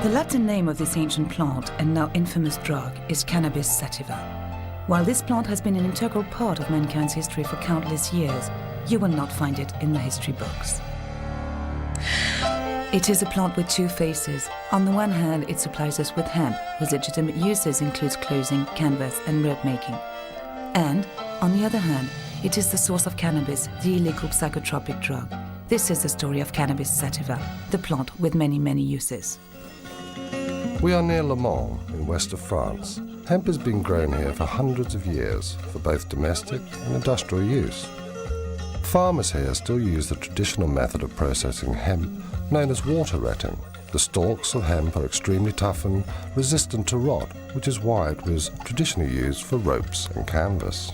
The Latin name of this ancient plant and now infamous drug is Cannabis sativa. While this plant has been an integral part of mankind's history for countless years, you will not find it in the history books. It is a plant with two faces. On the one hand, it supplies us with hemp, whose legitimate uses includes clothing, canvas and rope making. And, on the other hand, it is the source of cannabis, the illegal psychotropic drug. This is the story of Cannabis sativa, the plant with many, many uses. We are near Le Mans, in west of France. Hemp has been grown here for hundreds of years, for both domestic and industrial use. Farmers here still use the traditional method of processing hemp, known as water retting. The stalks of hemp are extremely tough and resistant to rot, which is why it was traditionally used for ropes and canvas.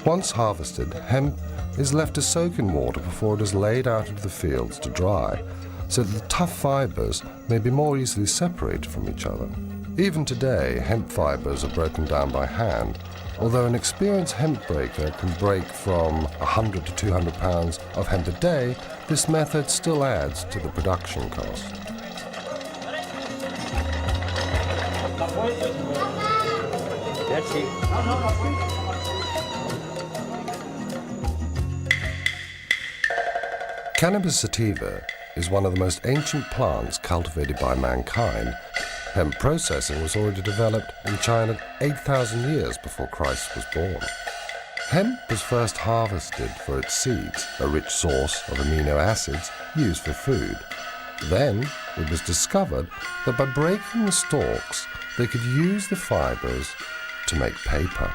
Once harvested, hemp is left to soak in water before it is laid out into the fields to dry, so that the tough fibres may be more easily separated from each other. Even today, hemp fibres are broken down by hand, although an experienced hemp breaker can break from 100 to 200 pounds of hemp a day. This method still adds to the production cost. Cannabis sativa is one of the most ancient plants cultivated by mankind. Hemp processing was already developed in China 8,000 years before Christ was born. Hemp was first harvested for its seeds, a rich source of amino acids used for food. Then it was discovered that by breaking the stalks, they could use the fibers to make paper,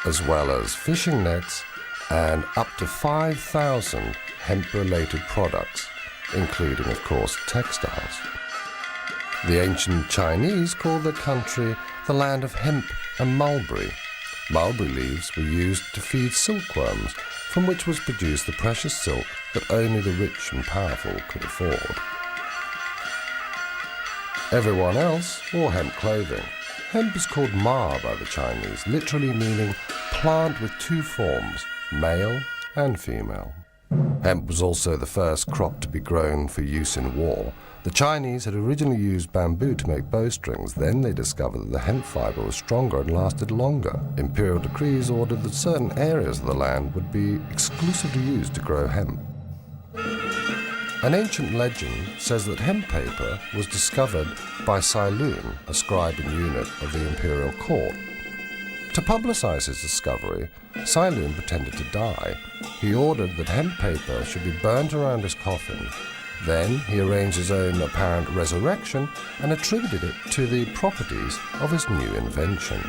as well as fishing nets and up to 5,000 hemp-related products, including, of course, textiles. The ancient Chinese called their country the land of hemp and mulberry. Mulberry leaves were used to feed silkworms, from which was produced the precious silk that only the rich and powerful could afford. Everyone else wore hemp clothing. Hemp is called ma by the Chinese, literally meaning plant with two forms, male and female. Hemp was also the first crop to be grown for use in war. The Chinese had originally used bamboo to make bowstrings. Then they discovered that the hemp fiber was stronger and lasted longer. Imperial decrees ordered that certain areas of the land would be exclusively used to grow hemp. An ancient legend says that hemp paper was discovered by Sai Lun, a scribe and eunuch of the imperial court. To publicize his discovery, Sai Lun pretended to die. He ordered that hemp paper should be burnt around his coffin. Then he arranged his own apparent resurrection and attributed it to the properties of his new invention.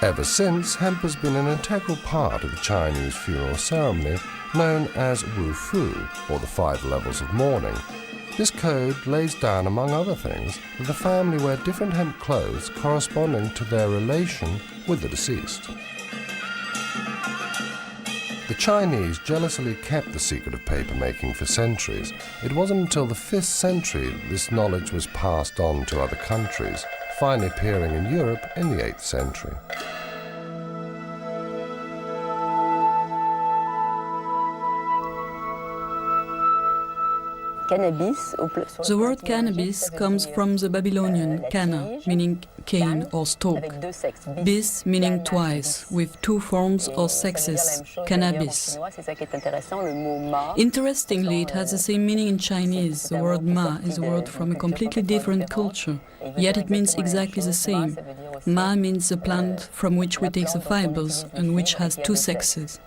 Ever since, hemp has been an integral part of the Chinese funeral ceremony known as Wu Fu, or the 5 levels of mourning. This code lays down, among other things, that the family wear different hemp clothes corresponding to their relation with the deceased. The Chinese jealously kept the secret of paper making for centuries. It wasn't until the 5th century that this knowledge was passed on to other countries, finally appearing in Europe in the 8th century. The word cannabis comes from the Babylonian canna, meaning cane or stalk, bis meaning twice, with 2 forms or sexes, cannabis. Interestingly, it has the same meaning in Chinese. The word ma is a word from a completely different culture, yet it means exactly the same. Ma means the plant from which we take the fibers and which has 2 sexes.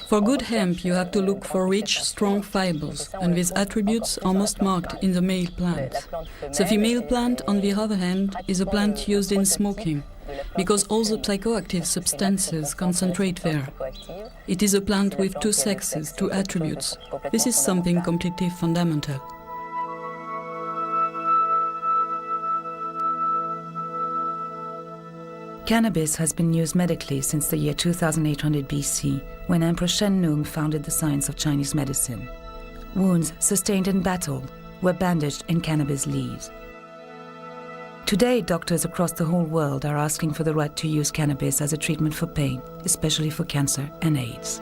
For good hemp, you have to look for rich, strong fibers, and these attributes are most marked in the male plant. The female plant, on the other hand, is a plant used in smoking, because all the psychoactive substances concentrate there. It is a plant with 2 sexes, 2 attributes. This is something completely fundamental. Cannabis has been used medically since the year 2800 BC, when Emperor Shen Nung founded the science of Chinese medicine. Wounds sustained in battle were bandaged in cannabis leaves. Today, doctors across the whole world are asking for the right to use cannabis as a treatment for pain, especially for cancer and AIDS.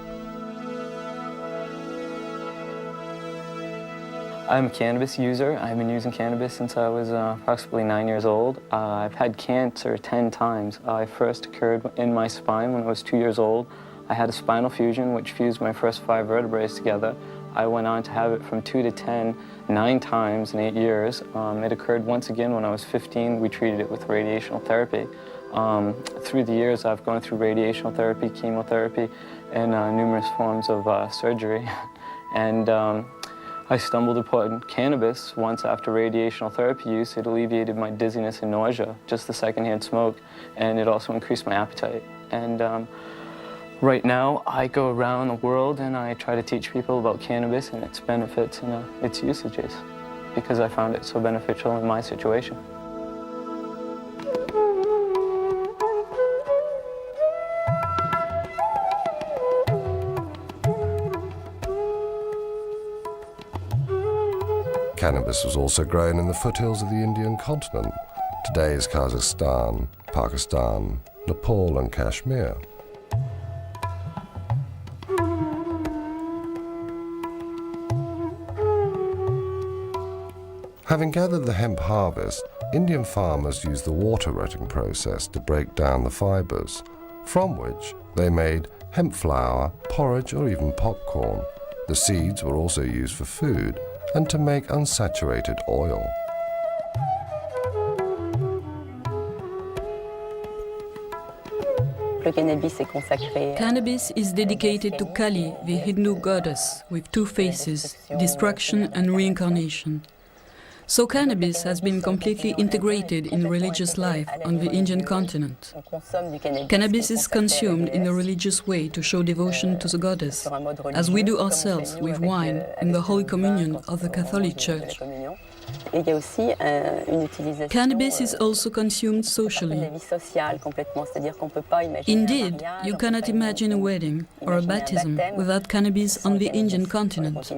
I'm a cannabis user. I've been using cannabis since I was approximately 9 years old. I've had cancer 10 times. It first occurred in my spine when I was 2 years old. I had a spinal fusion which fused my first 5 vertebrae together. I went on to have it from 2 to 10, 9 times in 8 years. It occurred once again when I was 15. We treated it with radiational therapy. Through the years, I've gone through radiational therapy, chemotherapy, and numerous forms of surgery. And I stumbled upon cannabis once after radiational therapy use. It alleviated my dizziness and nausea, just the secondhand smoke, and it also increased my appetite. And right now, I go around the world and I try to teach people about cannabis and its benefits and its usages, because I found it so beneficial in my situation. Cannabis was also grown in the foothills of the Indian continent, today's Kazakhstan, Pakistan, Nepal and Kashmir. Having gathered the hemp harvest, Indian farmers used the water rotting process to break down the fibers, from which they made hemp flour, porridge or even popcorn. The seeds were also used for food and to make unsaturated oil. Cannabis is dedicated to Kali, the Hindu goddess, with 2 faces, destruction and reincarnation. So cannabis has been completely integrated in religious life on the Indian continent. Cannabis is consumed in a religious way to show devotion to the goddess, as we do ourselves with wine in the Holy Communion of the Catholic Church. Cannabis is also consumed socially. Indeed, you cannot imagine a wedding or a baptism without cannabis on the Indian continent.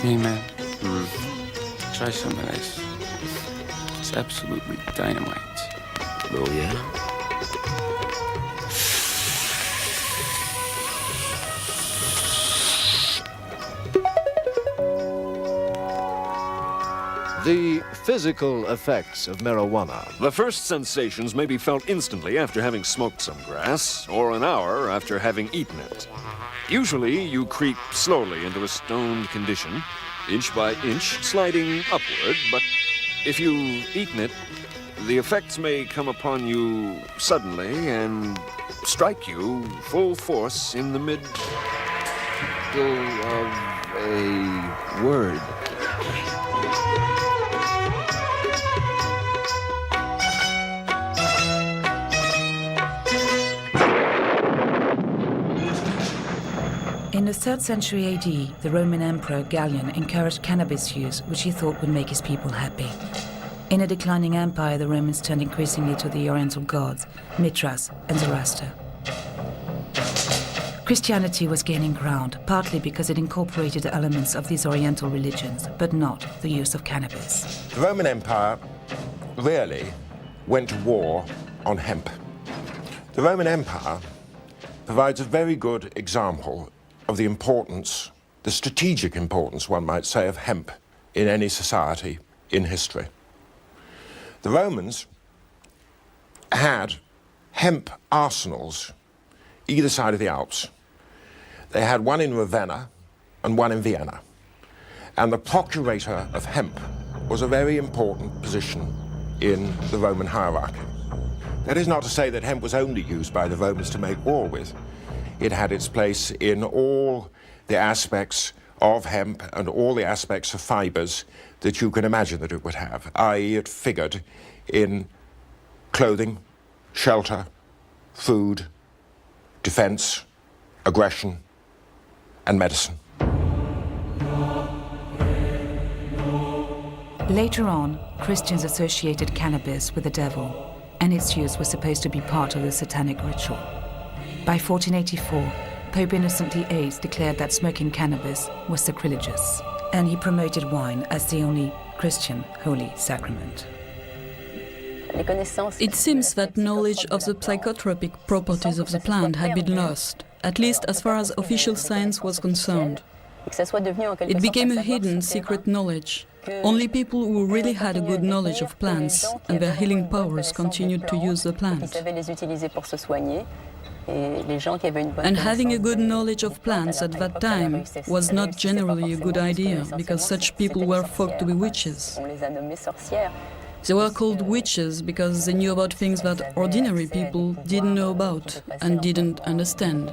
Hey man, try some of this. It's absolutely dynamite. Oh yeah? The physical effects of marijuana. The first sensations may be felt instantly after having smoked some grass, or an hour after having eaten it. Usually, you creep slowly into a stoned condition, inch by inch, sliding upward, but if you've eaten it, the effects may come upon you suddenly and strike you full force in the middle of a word. In the 3rd century AD, the Roman Emperor Gallian encouraged cannabis use, which he thought would make his people happy. In a declining empire, the Romans turned increasingly to the Oriental gods, Mithras and Zoroaster. Christianity was gaining ground, partly because it incorporated elements of these Oriental religions, but not the use of cannabis. The Roman Empire really went to war on hemp. The Roman Empire provides a very good example of the importance, the strategic importance, one might say, of hemp in any society in history. The Romans had hemp arsenals either side of the Alps. They had one in Ravenna and one in Vienna. And the procurator of hemp was a very important position in the Roman hierarchy. That is not to say that hemp was only used by the Romans to make war with. It had its place in all the aspects of hemp and all the aspects of fibers that you can imagine that it would have, i.e. it figured in clothing, shelter, food, defense, aggression, and medicine. Later on, Christians associated cannabis with the devil, and its use was supposed to be part of the satanic ritual. By 1484, Pope Innocent VIII declared that smoking cannabis was sacrilegious, and he promoted wine as the only Christian holy sacrament. It seems that knowledge of the psychotropic properties of the plant had been lost, at least as far as official science was concerned. It became a hidden, secret knowledge. Only people who really had a good knowledge of plants and their healing powers continued to use the plant. And having a good knowledge of plants at that time was not generally a good idea, because such people were thought to be witches. They were called witches because they knew about things that ordinary people didn't know about and didn't understand.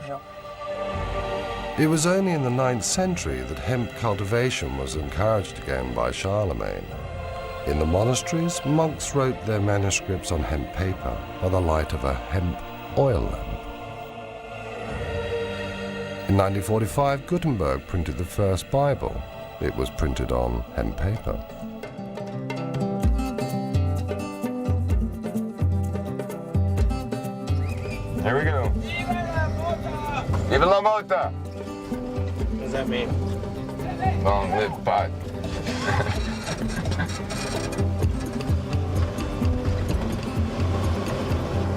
It was only in the 9th century that hemp cultivation was encouraged again by Charlemagne. In the monasteries, monks wrote their manuscripts on hemp paper by the light of a hemp oil lamp. In 1945, Gutenberg printed the first Bible. It was printed on hemp paper. Here we go. Viva la mota! What does that mean? Long live pot.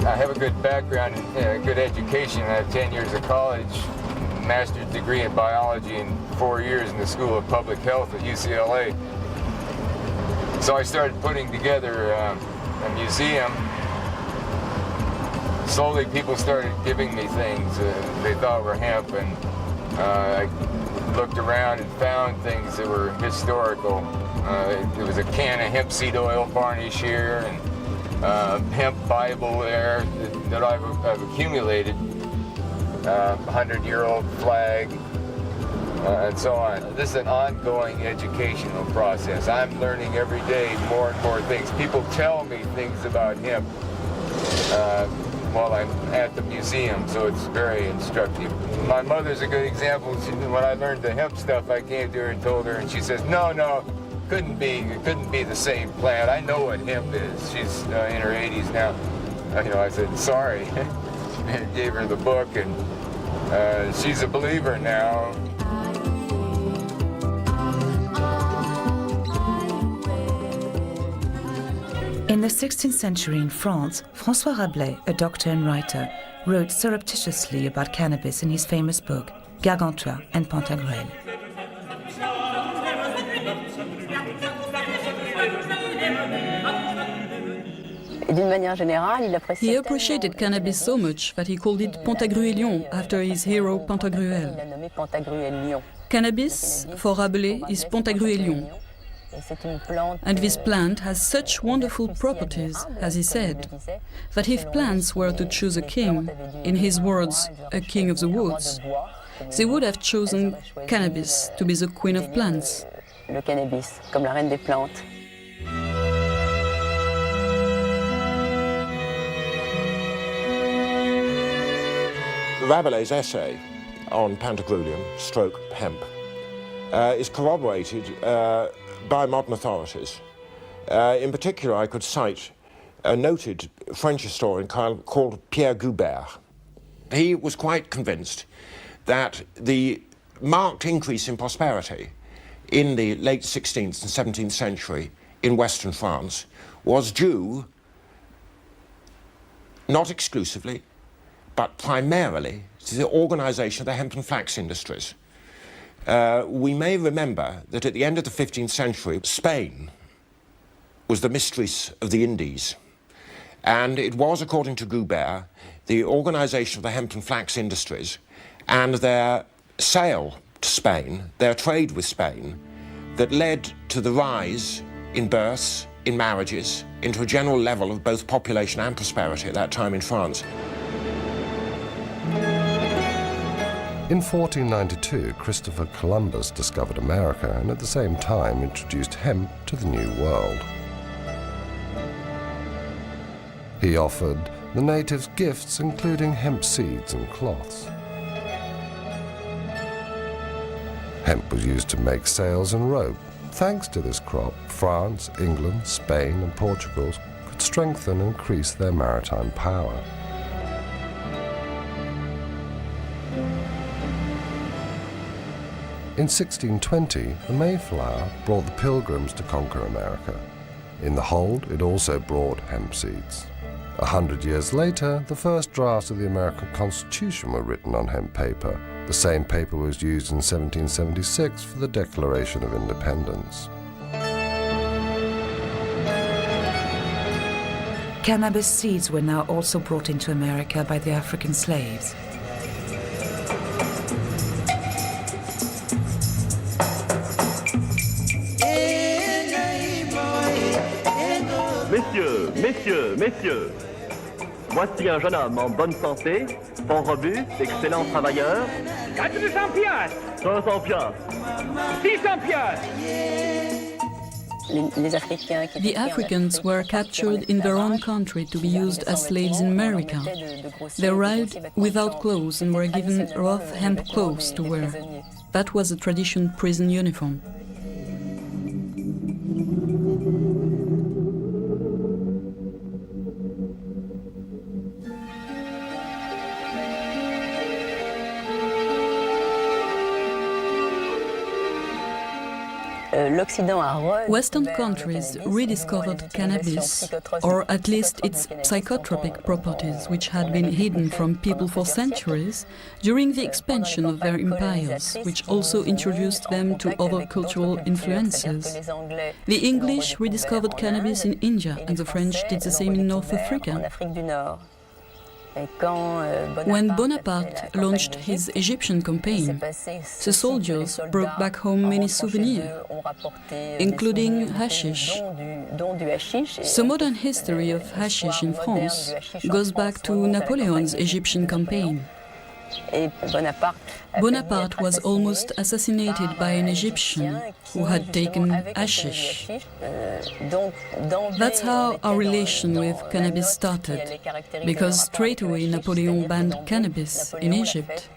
I have a good background and good education. I have 10 years of college, master's degree in biology, and 4 years in the School of Public Health at UCLA. So I started putting together a museum. Slowly people started giving me things they thought were hemp, and I looked around and found things that were historical. There was a can of hemp seed oil varnish here, and hemp Bible there that I've accumulated, 100-year-old flag, and so on. This is an ongoing educational process. I'm learning every day more and more things. People tell me things about hemp while I'm at the museum, so it's very instructive. My mother's a good example. When I learned the hemp stuff, I came to her and told her, and she says, no, it couldn't be the same plant. I know what hemp is. She's in her 80s now. I said, sorry, and gave her the book, and she's a believer now. In the 16th century in France, François Rabelais, a doctor and writer, wrote surreptitiously about cannabis in his famous book, Gargantua and Pantagruel. He appreciated cannabis so much that he called it Pantagruelion after his hero Pantagruel. Cannabis, for Rabelais, is Pantagruelion. And this plant has such wonderful properties, as he said, that if plants were to choose a king, in his words, a king of the woods, they would have chosen cannabis to be the queen of plants. Le cannabis, comme la reine des plantes. Rabelais' essay on Pantagruelion, stroke hemp, is corroborated by modern authorities. In particular, I could cite a noted French historian called Pierre Goubert. He was quite convinced that the marked increase in prosperity in the late 16th and 17th century in Western France was due, not exclusively, but primarily to the organisation of the hemp and flax industries. We may remember that at the end of the 15th century, Spain was the mistress of the Indies. And it was, according to Goubert, the organisation of the hemp and flax industries and their sale to Spain, their trade with Spain, that led to the rise in births, in marriages, into a general level of both population and prosperity at that time in France. In 1492, Christopher Columbus discovered America and at the same time introduced hemp to the New World. He offered the natives gifts including hemp seeds and cloths. Hemp was used to make sails and rope. Thanks to this crop, France, England, Spain and Portugal could strengthen and increase their maritime power. In 1620, the Mayflower brought the Pilgrims to conquer America. In the hold, it also brought hemp seeds. 100 years later, the first drafts of the American Constitution were written on hemp paper. The same paper was used in 1776 for the Declaration of Independence. Cannabis seeds were now also brought into America by the African slaves. Messieurs, voici un jeune homme en bonne santé, fort robuste, excellent travailleur. 400 piastres. 500 piastres. 600 piastres. The Africans were captured in their own country to be used as slaves in America. They arrived without clothes and were given rough hemp clothes to wear. That was a traditional prison uniform. Western countries rediscovered cannabis, or at least its psychotropic properties, which had been hidden from people for centuries, during the expansion of their empires, which also introduced them to other cultural influences. The English rediscovered cannabis in India, and the French did the same in North Africa. When Bonaparte launched his Egyptian campaign, the soldiers brought back home many souvenirs, including hashish. The modern history of hashish in France goes back to Napoleon's Egyptian campaign. Bonaparte was almost assassinated by an Egyptian who had taken hashish. That's how our relation with cannabis started, because straight away Napoleon banned cannabis in Egypt.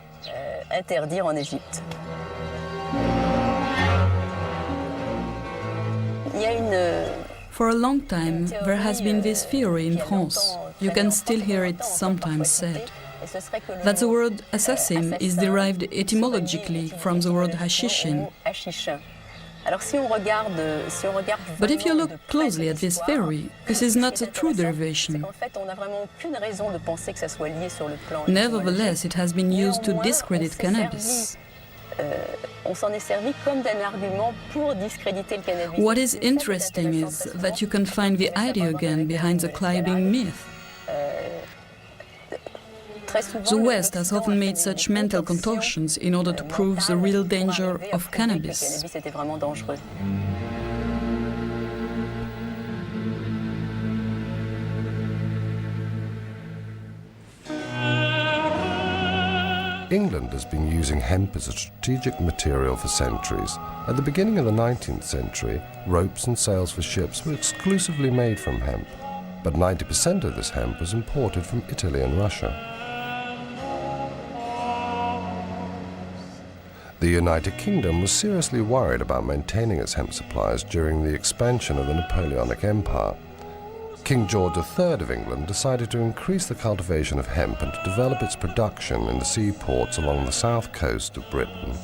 For a long time, there has been this theory in France. You can still hear it sometimes said, that the word assassin is derived etymologically from the word hashishin. But if you look closely at this theory, this is not a true derivation. Nevertheless, it has been used to discredit cannabis. What is interesting is that you can find the idea again behind the climbing myth. The West has often made such mental contortions in order to prove the real danger of cannabis. England has been using hemp as a strategic material for centuries. At the beginning of the 19th century, ropes and sails for ships were exclusively made from hemp, but 90% of this hemp was imported from Italy and Russia. The United Kingdom was seriously worried about maintaining its hemp supplies during the expansion of the Napoleonic Empire. King George III of England decided to increase the cultivation of hemp and to develop its production in the seaports along the south coast of Britain.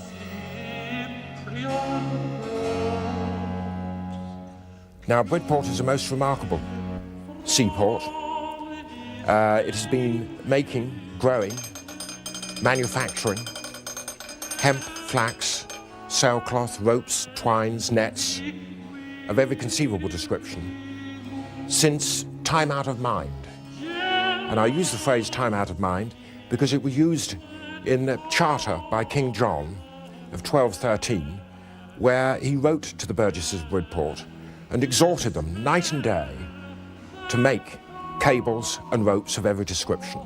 Now, Bridport is a most remarkable seaport. It has been making, growing, manufacturing hemp, flax, sailcloth, ropes, twines, nets of every conceivable description since time out of mind. And I use the phrase time out of mind because it was used in the charter by King John of 1213, where he wrote to the burgesses of Bridport and exhorted them night and day to make cables and ropes of every description.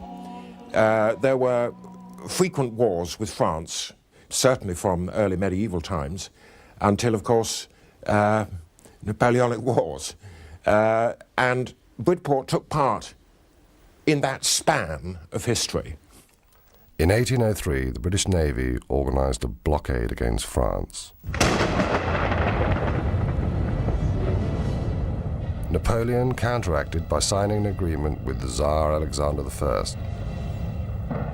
There were frequent wars with France, certainly from early medieval times, until, of course, Napoleonic Wars. And Bridport took part in that span of history. In 1803, the British Navy organised a blockade against France. Napoleon counteracted by signing an agreement with the Tsar Alexander I.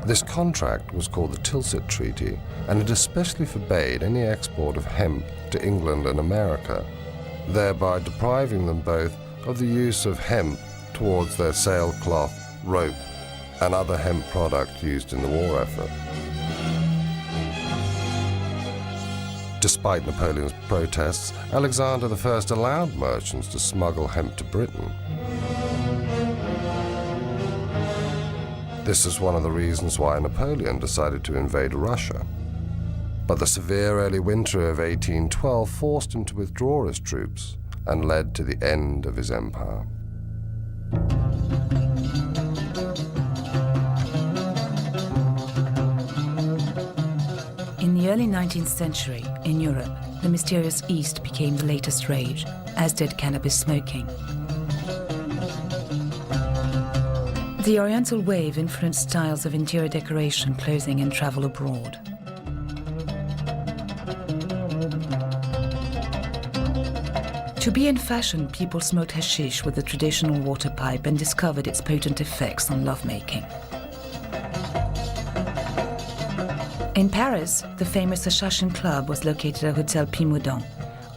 This contract was called the Tilsit Treaty, and it especially forbade any export of hemp to England and America, thereby depriving them both of the use of hemp towards their sailcloth, rope, and other hemp product used in the war effort. Despite Napoleon's protests, Alexander I allowed merchants to smuggle hemp to Britain. This is one of the reasons why Napoleon decided to invade Russia. But the severe early winter of 1812 forced him to withdraw his troops and led to the end of his empire. In the early 19th century, in Europe, the mysterious East became the latest rage, as did cannabis smoking. The Oriental wave influenced styles of interior decoration, clothing, and travel abroad. To be in fashion, people smoked hashish with the traditional water pipe and discovered its potent effects on lovemaking. In Paris, the famous Assassin Club was located at Hotel Pimodon.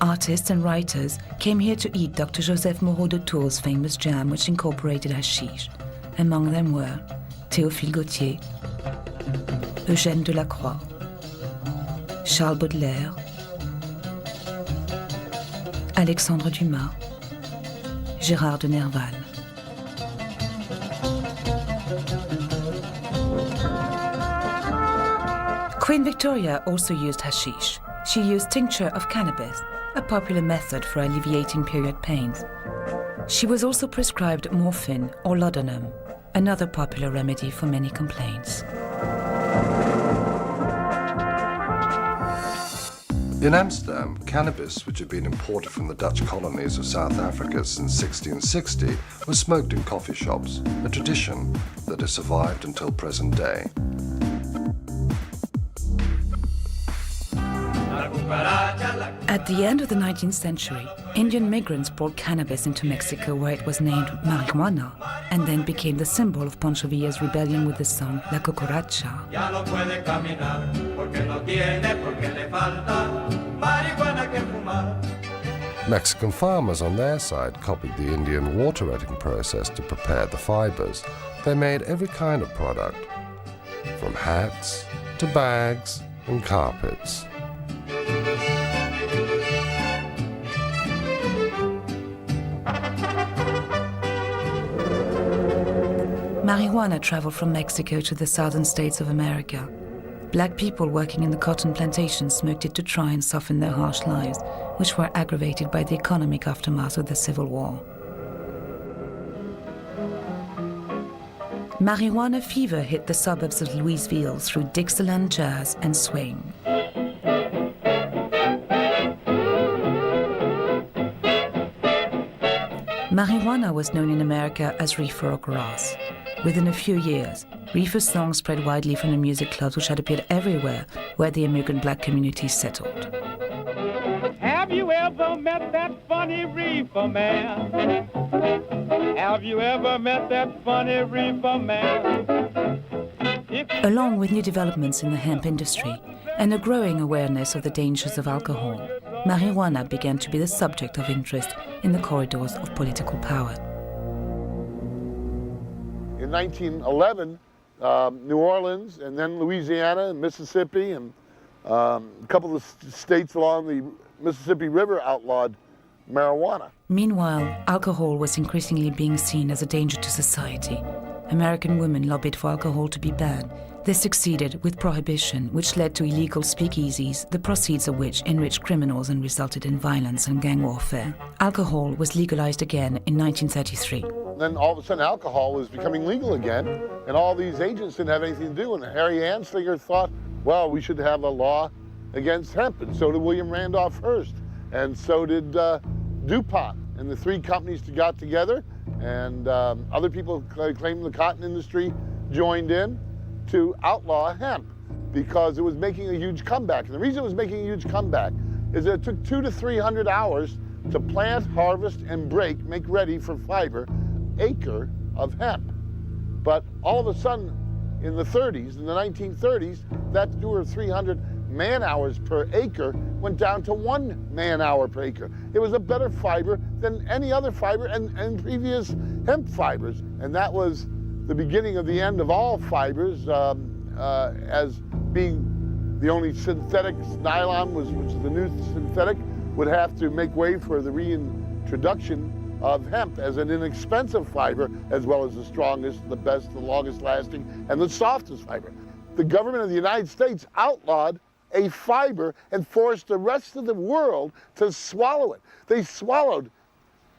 Artists and writers came here to eat Dr. Joseph Moreau de Tours' famous jam, which incorporated hashish. Among them were Théophile Gautier, Eugène Delacroix, Charles Baudelaire, Alexandre Dumas, Gérard de Nerval. Queen Victoria also used hashish. She used tincture of cannabis, a popular method for alleviating period pains. She was also prescribed morphine or laudanum, another popular remedy for many complaints. In Amsterdam, cannabis, which had been imported from the Dutch colonies of South Africa since 1660, was smoked in coffee shops, a tradition that has survived until present day. At the end of the 19th century, Indian migrants brought cannabis into Mexico, where it was named marijuana and then became the symbol of Pancho Villa's rebellion with the song La Cucaracha. Mexican farmers on their side copied the Indian water retting process to prepare the fibers. They made every kind of product, from hats to bags and carpets. Marijuana traveled from Mexico to the southern states of America. Black people working in the cotton plantations smoked it to try and soften their harsh lives, which were aggravated by the economic aftermath of the Civil War. Marijuana fever hit the suburbs of Louisville through Dixieland jazz and swing. Marijuana was known in America as reefer or grass. Within a few years, reefer songs spread widely from the music clubs which had appeared everywhere where the immigrant black community settled. Have you ever met that funny reefer man? Have you ever met that funny reefer man? Along with new developments in the hemp industry and a growing awareness of the dangers of alcohol, marijuana began to be the subject of interest in the corridors of political power. In 1911, New Orleans and then Louisiana and Mississippi and a couple of states along the Mississippi River outlawed marijuana. Meanwhile, alcohol was increasingly being seen as a danger to society. American women lobbied for alcohol to be banned. They succeeded with prohibition, which led to illegal speakeasies, the proceeds of which enriched criminals and resulted in violence and gang warfare. Alcohol was legalized again in 1933. Then all of a sudden alcohol was becoming legal again, and all these agents didn't have anything to do, and Harry Anslinger thought, well, we should have a law against hemp, and so did William Randolph Hearst, and so did DuPont, and the three companies got together, and other people claiming the cotton industry joined in to outlaw hemp because it was making a huge comeback. And the reason it was making a huge comeback is that it took 200 to 300 hours to plant, harvest, and make ready for fiber, acre of hemp. But all of a sudden, in the 30s, in the 1930s, that 200 or 300 man-hours per acre went down to 1 man-hour per acre. It was a better fiber than any other fiber and previous hemp fibers. And that was the beginning of the end of all fibers, as being the only synthetic. Nylon, which is the new synthetic, would have to make way for the reintroduction of hemp as an inexpensive fiber, as well as the strongest, the best, the longest lasting, and the softest fiber. The government of the United States outlawed a fiber and forced the rest of the world to swallow it. They swallowed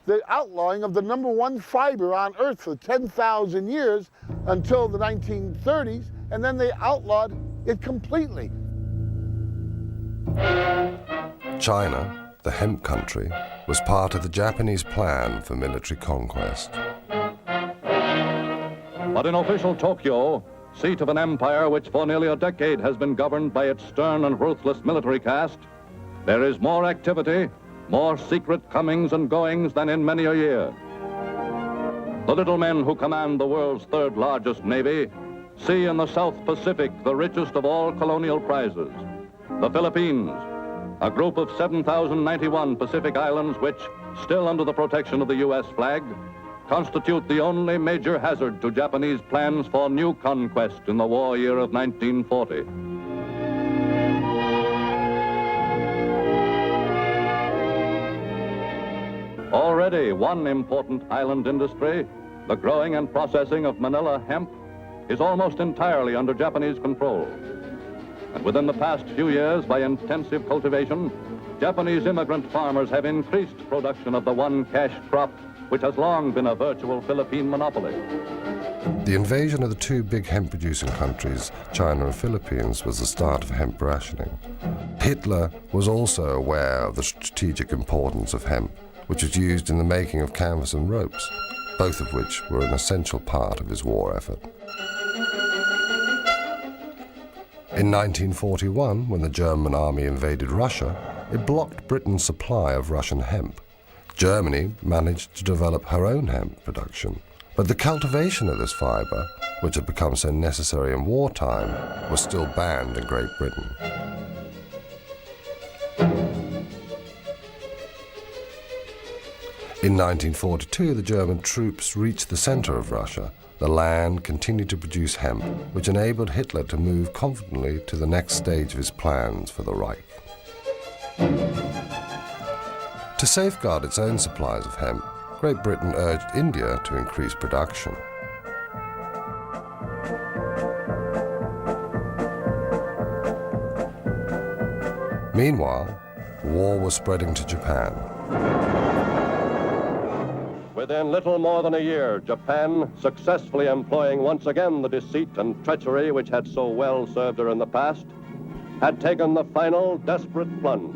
the outlawing of the #1 fiber on Earth for 10,000 years until the 1930s, and then they outlawed it completely. China, the hemp country, was part of the Japanese plan for military conquest. But in official Tokyo, seat of an empire which for nearly a decade has been governed by its stern and ruthless military caste, there is more activity, more secret comings and goings than in many a year. The little men who command the world's third largest navy see in the South Pacific the richest of all colonial prizes. The Philippines, a group of 7,091 Pacific islands which, still under the protection of the U.S. flag, constitute the only major hazard to Japanese plans for new conquest in the war year of 1940. Already one important island industry, the growing and processing of Manila hemp, is almost entirely under Japanese control. And within the past few years, by intensive cultivation, Japanese immigrant farmers have increased production of the one cash crop, which has long been a virtual Philippine monopoly. The invasion of the two big hemp-producing countries, China and Philippines, was the start of hemp rationing. Hitler was also aware of the strategic importance of hemp, which was used in the making of canvas and ropes, both of which were an essential part of his war effort. In 1941, when the German army invaded Russia, it blocked Britain's supply of Russian hemp. Germany managed to develop her own hemp production, but the cultivation of this fiber, which had become so necessary in wartime, was still banned in Great Britain. In 1942, the German troops reached the center of Russia. The land continued to produce hemp, which enabled Hitler to move confidently to the next stage of his plans for the Reich. To safeguard its own supplies of hemp, Great Britain urged India to increase production. Meanwhile, war was spreading to Japan. Within little more than a year, Japan, successfully employing once again the deceit and treachery which had so well served her in the past, had taken the final desperate plunge.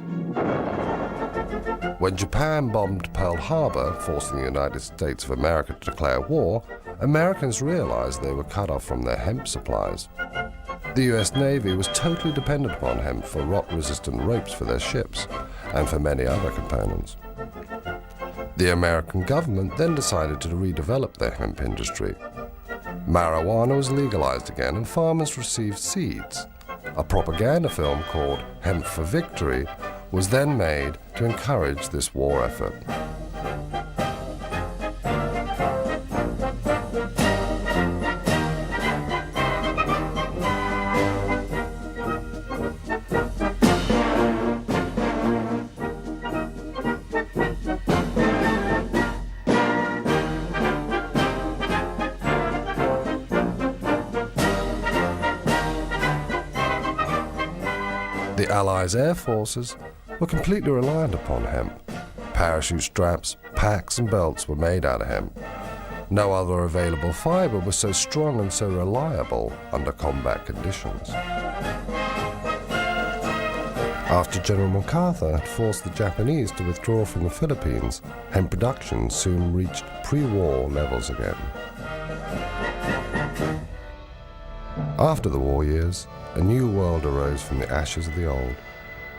When Japan bombed Pearl Harbor, forcing the United States of America to declare war, Americans realized they were cut off from their hemp supplies. The U.S. Navy was totally dependent upon hemp for rot-resistant ropes for their ships and for many other components. The American government then decided to redevelop their hemp industry. Marijuana was legalized again and farmers received seeds. A propaganda film called Hemp for Victory was then made to encourage this war effort. The Allies' air forces were completely reliant upon hemp. Parachute straps, packs and belts were made out of hemp. No other available fiber was so strong and so reliable under combat conditions. After General MacArthur had forced the Japanese to withdraw from the Philippines, hemp production soon reached pre-war levels again. After the war years, a new world arose from the ashes of the old.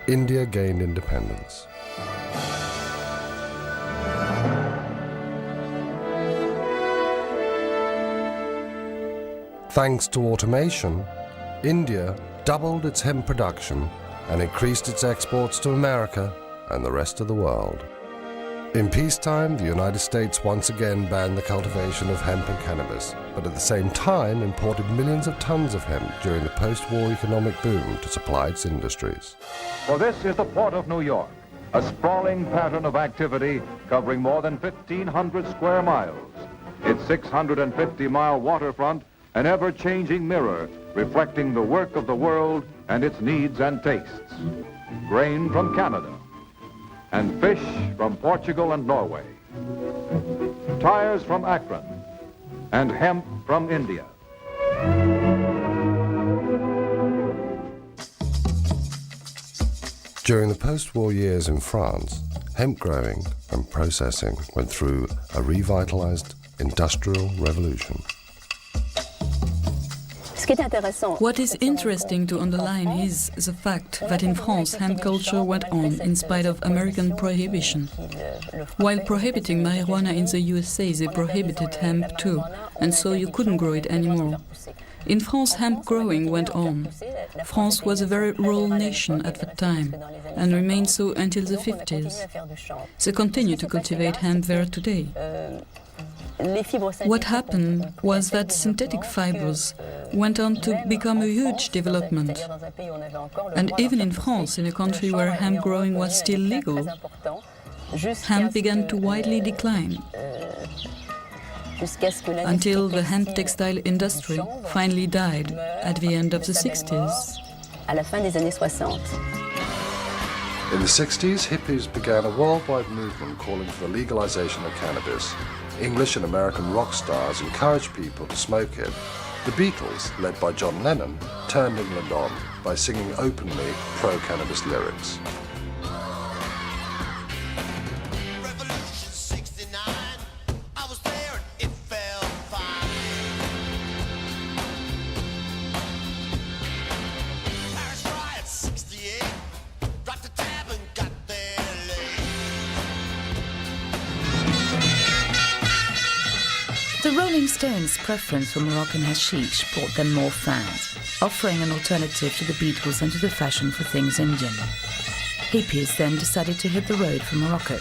India gained independence. Thanks to automation, India doubled its hemp production and increased its exports to America and the rest of the world. In peacetime, the United States once again banned the cultivation of hemp and cannabis, but at the same time imported millions of tons of hemp during the post-war economic boom to supply its industries. For this is the Port of New York, a sprawling pattern of activity covering more than 1,500 square miles. Its 650-mile waterfront, an ever-changing mirror reflecting the work of the world and its needs and tastes. Grain from Canada, and fish from Portugal and Norway. Tires from Akron, and hemp from India. During the post-war years in France, hemp growing and processing went through a revitalized industrial revolution. What is interesting to underline is the fact that in France hemp culture went on in spite of American prohibition. While prohibiting marijuana in the USA, they prohibited hemp too, and so you couldn't grow it anymore. In France, hemp growing went on. France was a very rural nation at that time, and remained so until the 50s. They continue to cultivate hemp there today. What happened was that synthetic fibers went on to become a huge development. And even in France, in a country where hemp growing was still legal, hemp began to widely decline, until the hemp textile industry finally died at the end of the 60s. In the 60s, hippies began a worldwide movement calling for the legalization of cannabis. English and American rock stars encouraged people to smoke it. The Beatles, led by John Lennon, turned England on by singing openly pro-cannabis lyrics. The Rolling Stones' preference for Moroccan hashish brought them more fans, offering an alternative to the Beatles and to the fashion for things Indian. Hippies then decided to hit the road for Morocco.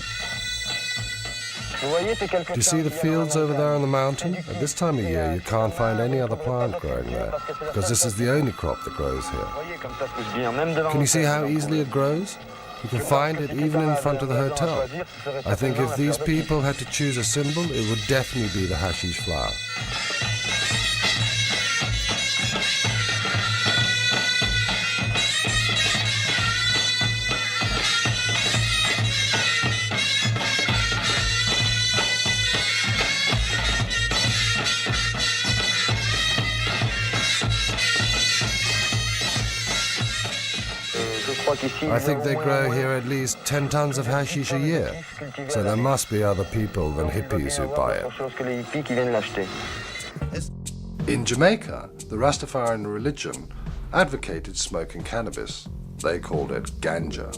Do you see the fields over there on the mountain? At this time of year, you can't find any other plant growing there, because this is the only crop that grows here. Can you see how easily it grows? You can find it even in front of the hotel. I think if these people had to choose a symbol, it would definitely be the hashish flower. I think they grow here at least 10 tons of hashish a year, so there must be other people than hippies who buy it. In Jamaica, the Rastafarian religion advocated smoking cannabis. They called it ganja.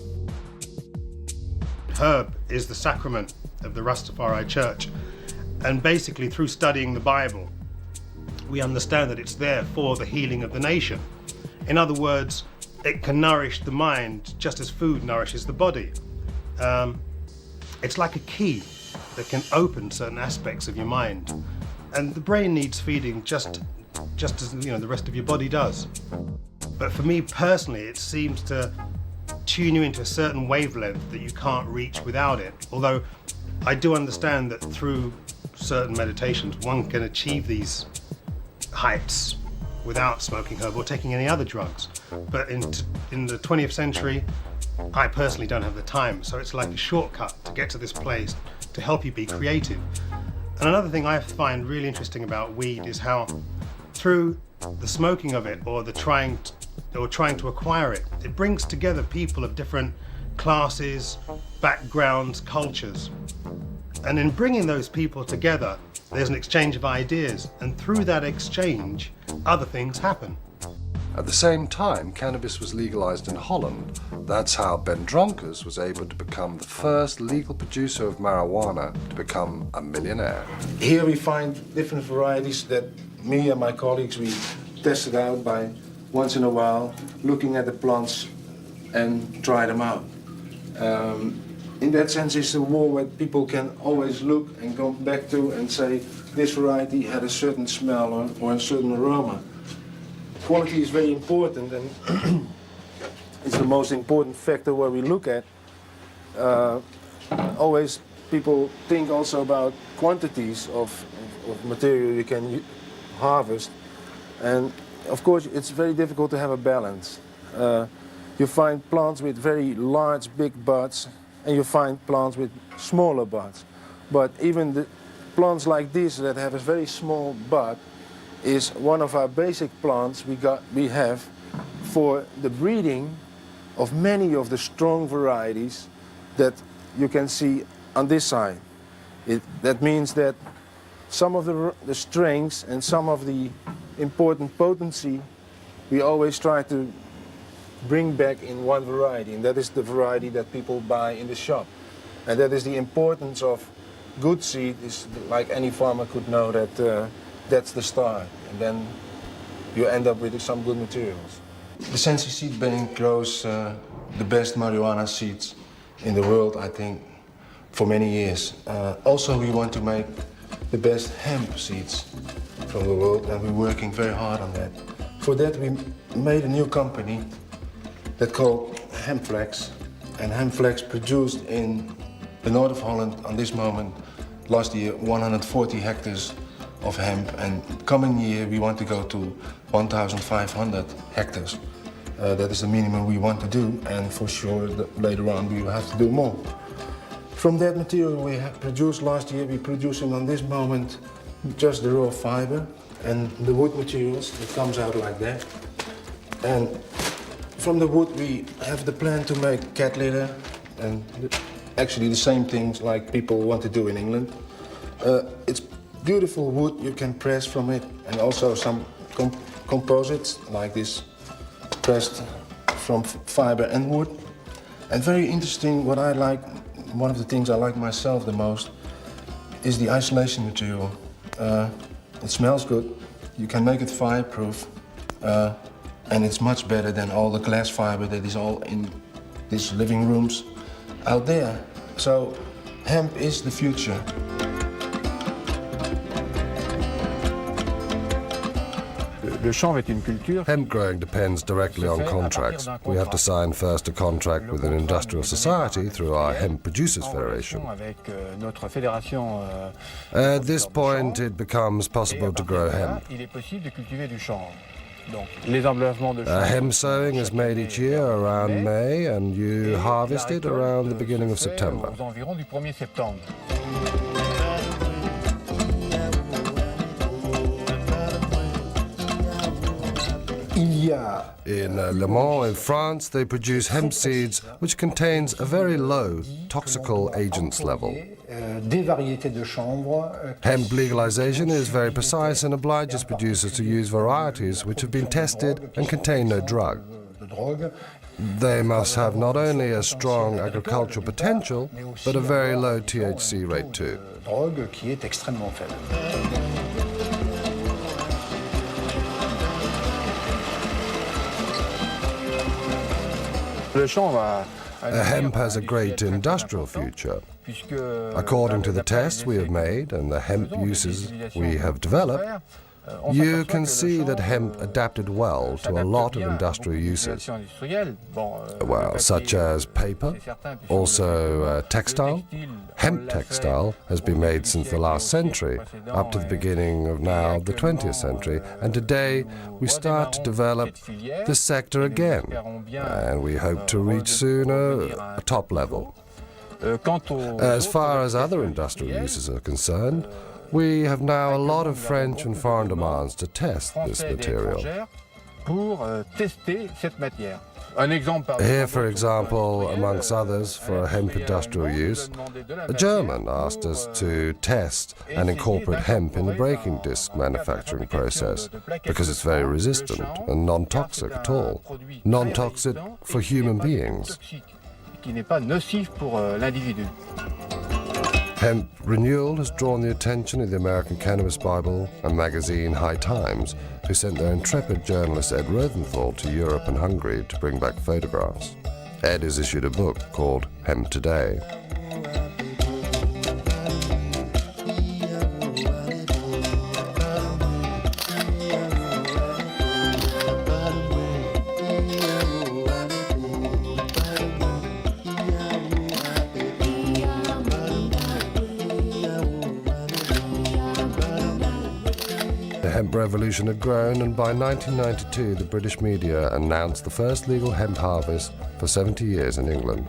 Herb is the sacrament of the Rastafari Church, and basically through studying the Bible, we understand that it's there for the healing of the nation. In other words, it can nourish the mind just as food nourishes the body. It's like a key that can open certain aspects of your mind, and the brain needs feeding just as the rest of your body does. But for me personally, it seems to tune you into a certain wavelength that you can't reach without it. Although I do understand that through certain meditations, one can achieve these heights without smoking herb or taking any other drugs. But in the 20th century, I personally don't have the time, so it's like a shortcut to get to this place to help you be creative. And another thing I find really interesting about weed is how through the smoking of it or the trying to acquire it, it brings together people of different classes, backgrounds, cultures. And in bringing those people together, there's an exchange of ideas, and through that exchange, other things happen. At the same time, cannabis was legalized in Holland. That's how Ben Dronkers was able to become the first legal producer of marijuana to become a millionaire. Here we find different varieties that me and my colleagues, we tested out by once in a while, looking at the plants and try them out. In that sense, it's a wall where people can always look and go back to and say, this variety had a certain smell or a certain aroma. Quality is very important, and it's the most important factor where we look at. Always people think also about quantities of material you can harvest, and of course it's very difficult to have a balance. You find plants with very large, big buds, and you find plants with smaller buds. But even the plants like this that have a very small bud is one of our basic plants we have for the breeding of many of the strong varieties that you can see on this side. That means that some of the strengths and some of the important potency we always try to bring back in one variety, and that is the variety that people buy in the shop. And that is the importance of good seed, is like any farmer could know that that's the start, and then you end up with some good materials. The Sensi Seed Bank grows the best marijuana seeds in the world, I think, for many years. Also, we want to make the best hemp seeds from the world, and we're working very hard on that. For that, we made a new company that's called Hempflex, and Hempflex produced in the north of Holland on this moment, last year, 140 hectares of hemp, and coming year we want to go to 1,500 hectares. That is the minimum we want to do, and for sure later on we will have to do more. From that material we have produced last year, we're producing on this moment just the raw fiber and the wood materials. It comes out like that. And from the wood we have the plan to make cat litter, and actually the same things like people want to do in England. It's beautiful wood you can press from it, and also some composites like this pressed from fiber and wood. And very interesting, what I like, one of the things I like myself the most is the isolation material. It smells good, you can make it fireproof, and it's much better than all the glass fiber that is all in these living rooms out there. So hemp is the future. Hemp growing depends directly on contracts. We have to sign first a contract with an industrial society through our Hemp Producers Federation. At this point, it becomes possible to grow hemp. Hemp sowing is made each year around May, and you harvest it around the beginning of September. In Le Mans in France, they produce hemp seeds which contains a very low toxical agents level. Hemp legalization is very precise and obliges producers to use varieties which have been tested and contain no drug. They must have not only a strong agricultural potential, but a very low THC rate too. Hemp has a great industrial future. According to the tests we have made and the hemp uses we have developed, you can see that hemp adapted well to a lot of industrial uses, well, such as paper, also textile. Hemp textile has been made since the last century, up to the beginning of now the 20th century, and today we start to develop this sector again, and we hope to reach soon a top level. As far as other industrial uses are concerned, we have now a lot of French and foreign demands to test this material. Here, for example, amongst others, for a hemp industrial use, a German asked us to test and incorporate hemp in the braking disc manufacturing process because it's very resistant and non-toxic at all. Non-toxic for human beings. Hemp renewal has drawn the attention of the American Cannabis Bible and magazine High Times, who sent their intrepid journalist Ed Rosenthal to Europe and Hungary to bring back photographs. Ed has issued a book called Hemp Today. The hemp revolution had grown, and by 1992 the British media announced the first legal hemp harvest for 70 years in England.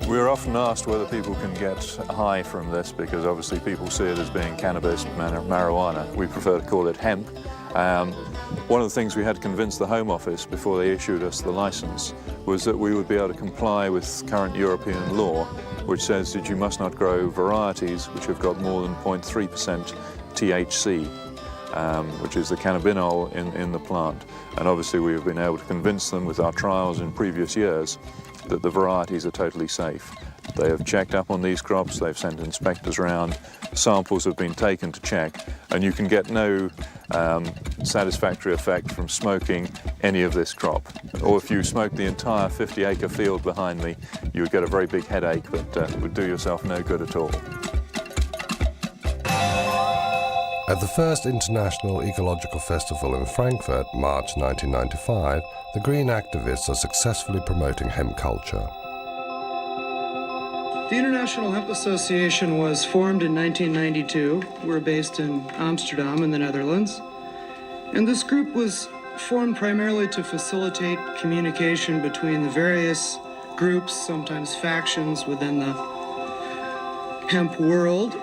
We're often asked whether people can get high from this, because obviously people see it as being cannabis, marijuana. We prefer to call it hemp. One of the things we had to convince the Home Office before they issued us the license was that we would be able to comply with current European law, which says that you must not grow varieties which have got more than 0.3% THC. Which is the cannabinol in the plant. And obviously we have been able to convince them with our trials in previous years that the varieties are totally safe. They have checked up on these crops, they've sent inspectors around, samples have been taken to check, and you can get no satisfactory effect from smoking any of this crop. Or if you smoke the entire 50-acre field behind me, you would get a very big headache that would do yourself no good at all. At the first International Ecological Festival in Frankfurt, March 1995, the green activists are successfully promoting hemp culture. The International Hemp Association was formed in 1992. We're based in Amsterdam in the Netherlands. And this group was formed primarily to facilitate communication between the various groups, sometimes factions, within the hemp world.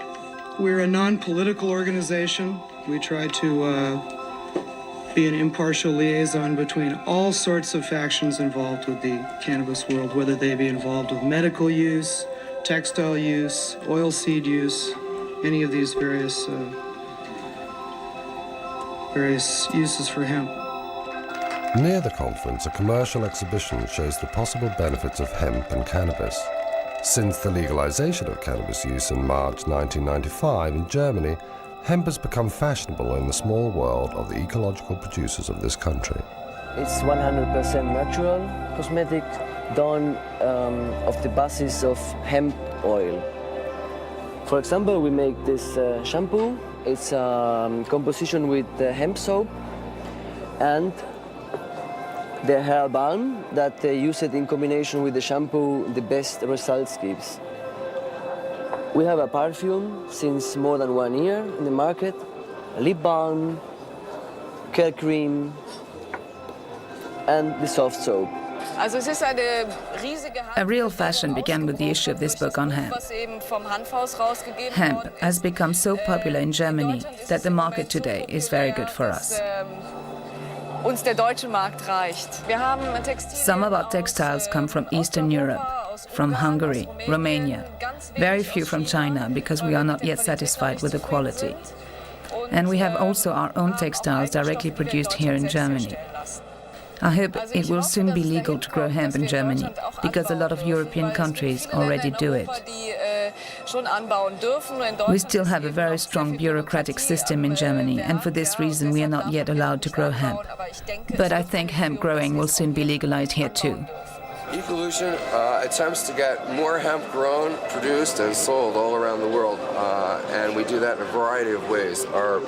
We're a non-political organization. We try to be an impartial liaison between all sorts of factions involved with the cannabis world, whether they be involved with medical use, textile use, oilseed use, any of these various uses for hemp. Near the conference, a commercial exhibition shows the possible benefits of hemp and cannabis. Since the legalization of cannabis use in March 1995 in Germany, hemp has become fashionable in the small world of the ecological producers of this country. It's 100% natural cosmetic done of the basis of hemp oil. For example, we make this shampoo. It's a composition with hemp soap and the hair balm that they use it in combination with the shampoo, the best results gives. We have a perfume since more than 1 year in the market, a lip balm, curl cream, and the soft soap. A real fashion began with the issue of this book on hemp. Hemp has become so popular in Germany that the market today is very good for us. Some of our textiles come from Eastern Europe, from Hungary, Romania, very few from China because we are not yet satisfied with the quality. And we have also our own textiles directly produced here in Germany. I hope it will soon be legal to grow hemp in Germany, because a lot of European countries already do it. We still have a very strong bureaucratic system in Germany, and for this reason we are not yet allowed to grow hemp. But I think hemp growing will soon be legalized here too. Ecolution attempts to get more hemp grown, produced, and sold all around the world, and we do that in a variety of ways. Our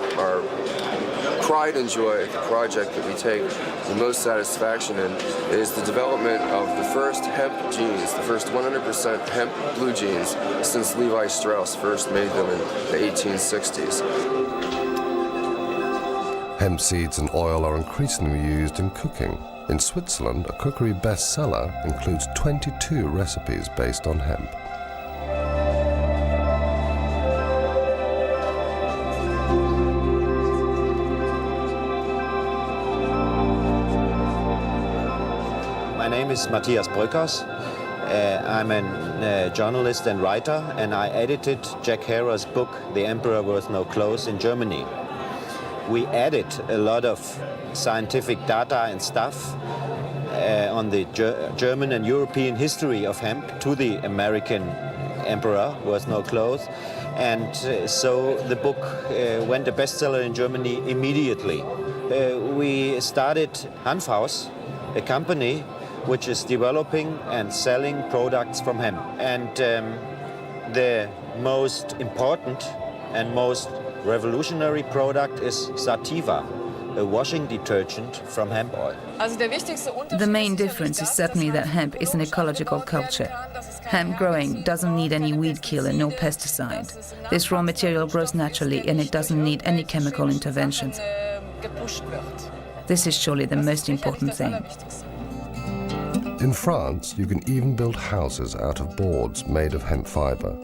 pride and joy at the project that we take the most satisfaction in is the development of the first hemp jeans, the first 100% hemp blue jeans since Levi Strauss first made them in the 1860s. Hemp seeds and oil are increasingly used in cooking. In Switzerland, a cookery bestseller includes 22 recipes based on hemp. My name is Matthias Bröckers. I'm a journalist and writer, and I edited Jack Herer's book, The Emperor Wears No Clothes, in Germany. We added a lot of scientific data and stuff on the German and European history of hemp to the American Emperor Wears No Clothes. And so the book went a bestseller in Germany immediately. We started Hanfhaus, a company which is developing and selling products from hemp. And the most important and most revolutionary product is sativa, a washing detergent from hemp oil. The main difference is certainly that hemp is an ecological culture. Hemp growing doesn't need any weed killer, no pesticide. This raw material grows naturally and it doesn't need any chemical interventions. This is surely the most important thing. In France, you can even build houses out of boards made of hemp fiber.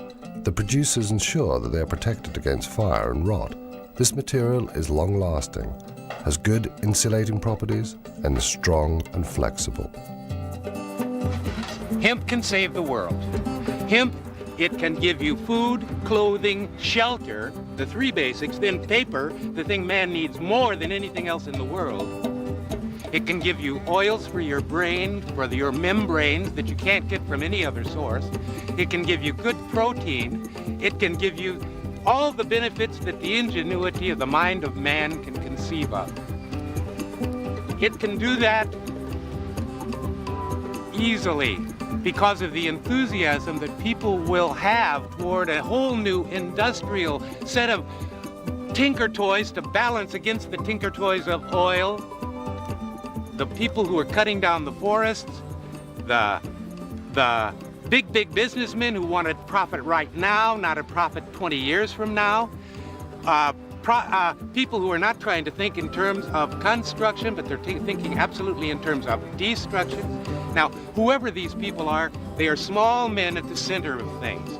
The producers ensure that they are protected against fire and rot. This material is long-lasting, has good insulating properties, and is strong and flexible. Hemp can save the world. Hemp, it can give you food, clothing, shelter, the three basics, then paper, the thing man needs more than anything else in the world. It can give you oils for your brain, for your membranes that you can't get from any other source. It can give you good protein. It can give you all the benefits that the ingenuity of the mind of man can conceive of. It can do that easily because of the enthusiasm that people will have toward a whole new industrial set of tinker toys to balance against the tinker toys of oil. The people who are cutting down the forests, the big businessmen who want to profit right now, not a profit 20 years from now. People who are not trying to think in terms of construction, but they're thinking absolutely in terms of destruction. Now, whoever these people are, they are small men at the center of things.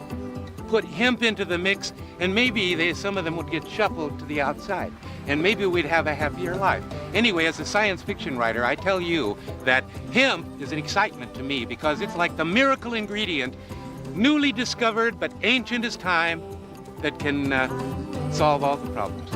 Put hemp into the mix, and maybe some of them would get shuffled to the outside, and maybe we'd have a happier life. Anyway, as a science fiction writer, I tell you that hemp is an excitement to me because it's like the miracle ingredient, newly discovered but ancient as time, that can solve all the problems.